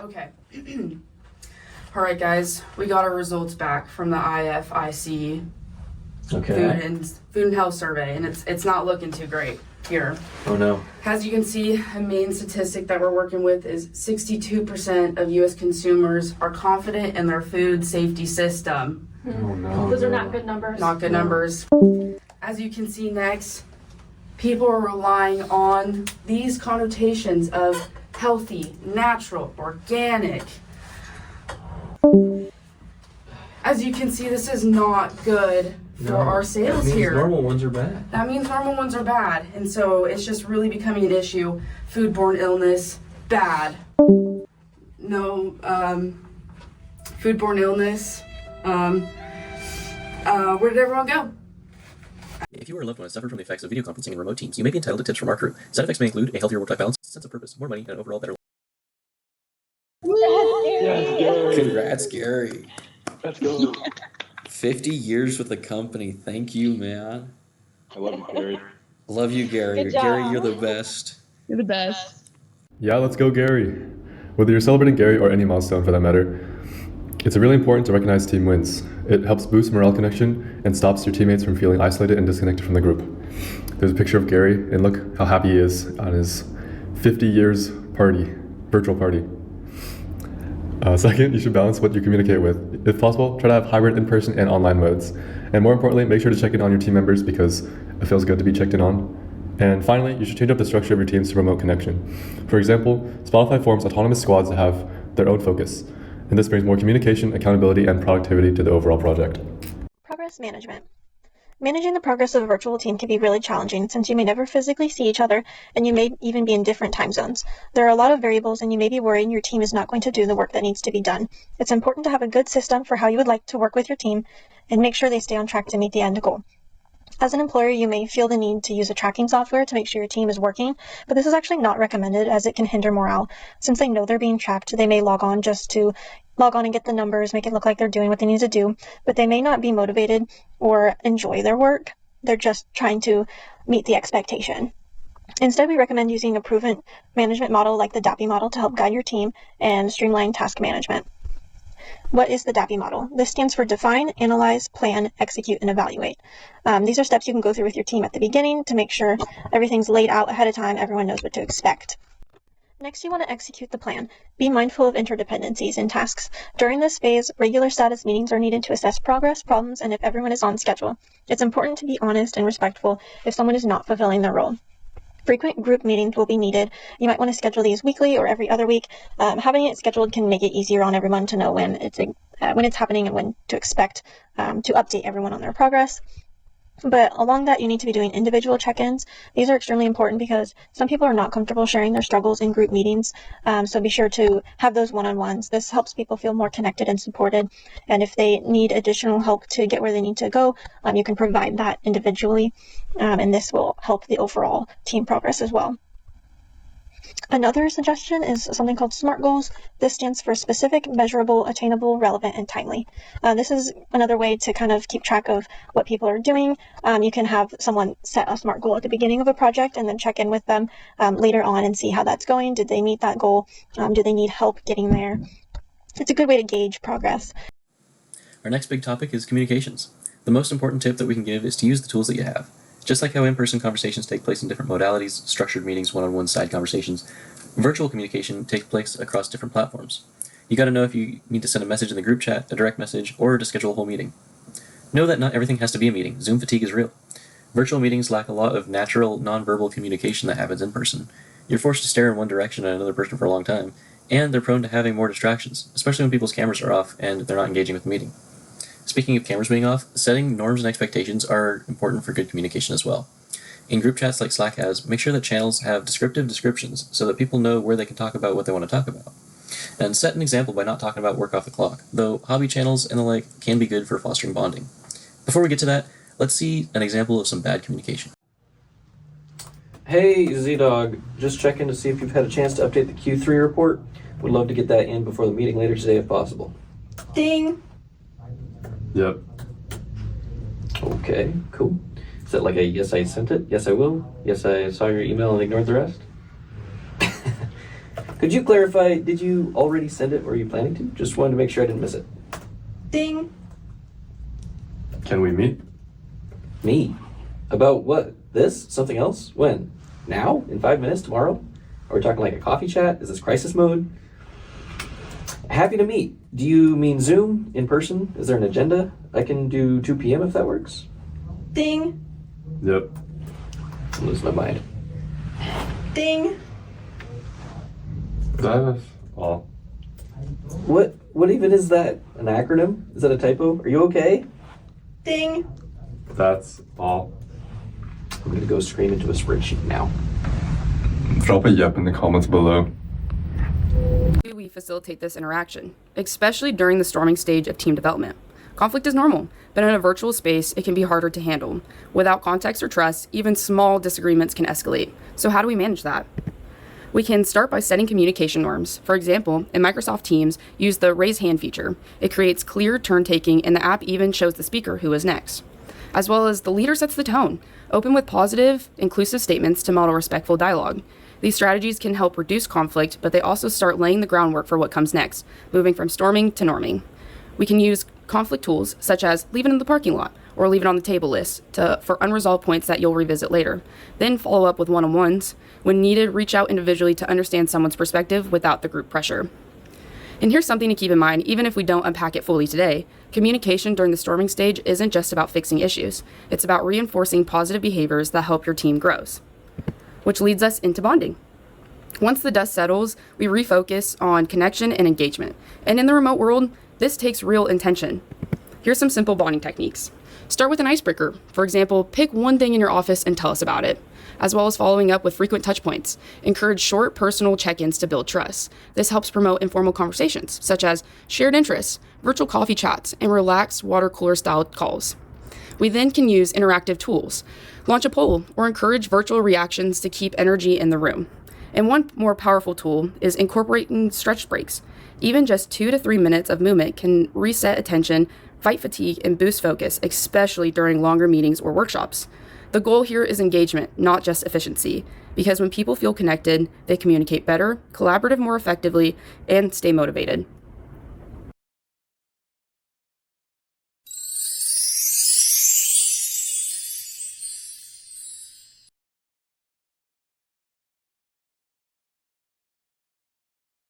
Okay. All right, guys, we got our results back from the IFIC Food and Health Survey, and it's not looking too great here. Oh no. As you can see, a main statistic that we're working with is 62% of U.S. consumers are confident in their food safety system. Oh no. Those are not good numbers. Not good numbers. As you can see next, people are relying on these connotations of healthy, natural, organic. As you can see, this is not good for our sales here. Normal ones are bad. That means normal ones are bad. And so it's just really becoming an issue. Foodborne illness, bad. No, foodborne illness. Where did everyone go? If you or a loved one has suffered from the effects of video conferencing and remote teams, you may be entitled to tips from our crew. Side effects may include a healthier work-life balance, sense of purpose, more money, and an overall better Yes, Congrats, Gary. Let's go. 50 years with the company. Thank you, man. I love you, Gary. Love you, Gary. Good job. Gary, you're the best. You're the best. Yeah, let's go, Gary. Whether you're celebrating Gary or any milestone for that matter, it's really important to recognize team wins. It helps boost morale connection and stops your teammates from feeling isolated and disconnected from the group. There's a picture of Gary, and look how happy he is on his 50 years party, virtual party. Second, you should balance what you communicate with. If possible, try to have hybrid in-person and online modes. And more importantly, make sure to check in on your team members because it feels good to be checked in on. And finally, you should change up the structure of your teams to promote connection. For example, Spotify forms autonomous squads that have their own focus. And this brings more communication, accountability, and productivity to the overall project. Progress management. Managing the progress of a virtual team can be really challenging since you may never physically see each other and you may even be in different time zones. There are a lot of variables and you may be worrying your team is not going to do the work that needs to be done. It's important to have a good system for how you would like to work with your team and make sure they stay on track to meet the end goal. As an employer, you may feel the need to use a tracking software to make sure your team is working, but this is actually not recommended as it can hinder morale. Since they know they're being tracked, they may log on and get the numbers, make it look like they're doing what they need to do, but they may not be motivated or enjoy their work. They're just trying to meet the expectation. Instead, we recommend using a proven management model like the DAPEE model to help guide your team and streamline task management. What is the DAPEE model? This stands for Define, Analyze, Plan, Execute, and Evaluate. These are steps you can go through with your team at the beginning to make sure everything's laid out ahead of time, everyone knows what to expect. Next, you want to execute the plan. Be mindful of interdependencies in tasks. During this phase, regular status meetings are needed to assess progress, problems, and if everyone is on schedule. It's important to be honest and respectful if someone is not fulfilling their role. Frequent group meetings will be needed. You might want to schedule these weekly or every other week. Having it scheduled can make it easier on everyone to know when it's happening and when to expect to update everyone on their progress. But along that, you need to be doing individual check-ins. These are extremely important because some people are not comfortable sharing their struggles in group meetings. So be sure to have those one-on-ones. This helps people feel more connected and supported. And if they need additional help to get where they need to go, you can provide that individually. And this will help the overall team progress as well. Another suggestion is something called SMART goals. This stands for specific, measurable, attainable, relevant, and timely. This is another way to kind of keep track of what people are doing. You can have someone set a SMART goal at the beginning of a project and then check in with them later on and see how that's going. Did they meet that goal? Do they need help getting there? It's a good way to gauge progress. Our next big topic is communications. The most important tip that we can give is to use the tools that you have. Just like how in-person conversations take place in different modalities, structured meetings, one-on-one side conversations, virtual communication takes place across different platforms. You gotta know if you need to send a message in the group chat, a direct message, or to schedule a whole meeting. Know that not everything has to be a meeting. Zoom fatigue is real. Virtual meetings lack a lot of natural, non-verbal communication that happens in person. You're forced to stare in one direction at another person for a long time, and they're prone to having more distractions, especially when people's cameras are off and they're not engaging with the meeting. Speaking of cameras being off, setting norms and expectations are important for good communication as well. In group chats like Slack has, make sure that channels have descriptive descriptions so that people know where they can talk about what they want to talk about. And set an example by not talking about work off the clock, though hobby channels and the like can be good for fostering bonding. Before we get to that, let's see an example of some bad communication. Hey, Z-Dog. Just checking to see if you've had a chance to update the Q3 report. Would love to get that in before the meeting later today if possible. Ding! Yep. Okay, cool. Is that like a yes, I sent it? Yes, I will? Yes, I saw your email and ignored the rest? Could you clarify, did you already send it or are you planning to? Just wanted to make sure I didn't miss it. Ding. Can we meet? Me? About what? This? Something else? When? Now? In 5 minutes? Tomorrow? Are we talking like a coffee chat? Is this crisis mode? Happy to meet. Do you mean Zoom? In person? Is there an agenda? I can do 2 p.m. if that works. Ding. Yep. I'm losing my mind. Ding. That's all. What even is that? An acronym? Is that a typo? Are you okay? Ding. That's all. I'm gonna go scream into a spreadsheet now. Drop a yep in the comments below. Do we facilitate this interaction, especially during the storming stage of team development? Conflict is normal, but in a virtual space, it can be harder to handle. Without context or trust, even small disagreements can escalate. So how do we manage that? We can start by setting communication norms. For example, in Microsoft Teams, use the raise hand feature. It creates clear turn taking, and the app even shows the speaker who is next. As well as the leader sets the tone. Open with positive, inclusive statements to model respectful dialogue. These strategies can help reduce conflict, but they also start laying the groundwork for what comes next, moving from storming to norming. We can use conflict tools such as leave it in the parking lot or leave it on the table list for unresolved points that you'll revisit later. Then follow up with one-on-ones. When needed, reach out individually to understand someone's perspective without the group pressure. And here's something to keep in mind, even if we don't unpack it fully today, communication during the storming stage isn't just about fixing issues. It's about reinforcing positive behaviors that help your team grows. Which leads us into bonding. Once the dust settles, we refocus on connection and engagement. And in the remote world, this takes real intention. Here's some simple bonding techniques. Start with an icebreaker. For example, pick one thing in your office and tell us about it, as well as following up with frequent touch points. Encourage short personal check-ins to build trust. This helps promote informal conversations, such as shared interests, virtual coffee chats, and relaxed water cooler style calls. We then can use interactive tools. Launch a poll or encourage virtual reactions to keep energy in the room. And one more powerful tool is incorporating stretch breaks. Even just 2 to 3 minutes of movement can reset attention, fight fatigue, and boost focus, especially during longer meetings or workshops. The goal here is engagement, not just efficiency, because when people feel connected, they communicate better, collaborate more effectively, and stay motivated.